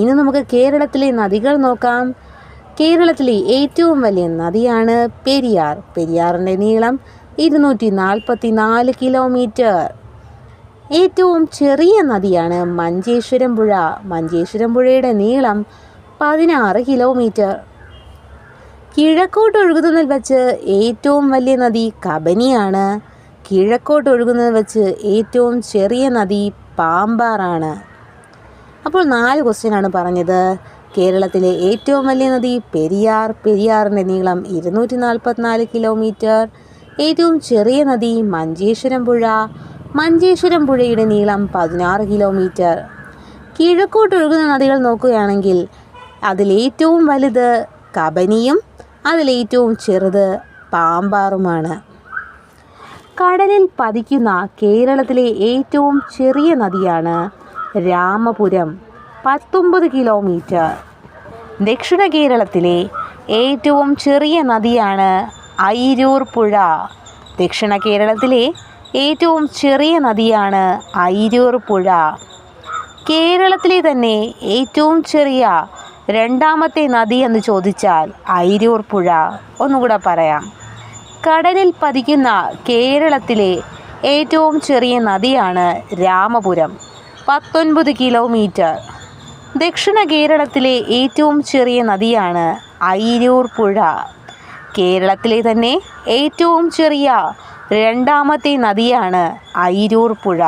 ഇനി നമുക്ക് കേരളത്തിലെ നദികൾ നോക്കാം. കേരളത്തിലെ ഏറ്റവും വലിയ നദിയാണ് പെരിയാർ. പെരിയാറിൻ്റെ നീളം 244 കിലോമീറ്റർ. ഏറ്റവും ചെറിയ നദിയാണ് മഞ്ചേശ്വരം പുഴ. മഞ്ചേശ്വരം പുഴയുടെ നീളം 16 കിലോമീറ്റർ. കിഴക്കോട്ട് ഒഴുകുന്നതിൽ വച്ച് ഏറ്റവും വലിയ നദി കബനിയാണ്. കിഴക്കോട്ട് ഒഴുകുന്നതിൽ വച്ച് ഏറ്റവും ചെറിയ നദി പാമ്പാറാണ്. അപ്പോൾ 4 ക്വസ്റ്റ്യനാണ് പറഞ്ഞത്. കേരളത്തിലെ ഏറ്റവും വലിയ നദി പെരിയാർ. പെരിയാറിൻ്റെ നീളം 244 കിലോമീറ്റർ. ഏറ്റവും ചെറിയ നദി മഞ്ചേശ്വരം പുഴ. മഞ്ചേശ്വരം പുഴയുടെ നീളം 16 കിലോമീറ്റർ. കിഴക്കോട്ട് ഒഴുകുന്ന നദികൾ നോക്കുകയാണെങ്കിൽ അതിലേറ്റവും വലുത് കബനിയും അതിലേറ്റവും ചെറുത് പാമ്പാറുമാണ്. കടലിൽ പതിക്കുന്ന കേരളത്തിലെ ഏറ്റവും ചെറിയ നദിയാണ് രാമപുരം, 19 കിലോമീറ്റർ. ദക്ഷിണ കേരളത്തിലെ ഏറ്റവും ചെറിയ നദിയാണ് അയിരൂർ പുഴ. ദക്ഷിണ കേരളത്തിലെ ഏറ്റവും ചെറിയ നദിയാണ് അയിരൂർ പുഴ. കേരളത്തിലെ തന്നെ ഏറ്റവും ചെറിയ രണ്ടാമത്തെ നദി എന്ന് ചോദിച്ചാൽ അയിരൂർ പുഴ. ഒന്നുകൂടെ പറയാം. കടലിൽ പതിക്കുന്ന കേരളത്തിലെ ഏറ്റവും ചെറിയ നദിയാണ് രാമപുരം, 19 കിലോമീറ്റർ. ദക്ഷിണ കേരളത്തിലെ ഏറ്റവും ചെറിയ നദിയാണ് അയിരൂർ പുഴ. കേരളത്തിലെ തന്നെ ഏറ്റവും ചെറിയ രണ്ടാമത്തെ നദിയാണ് അയിരൂർ പുഴ.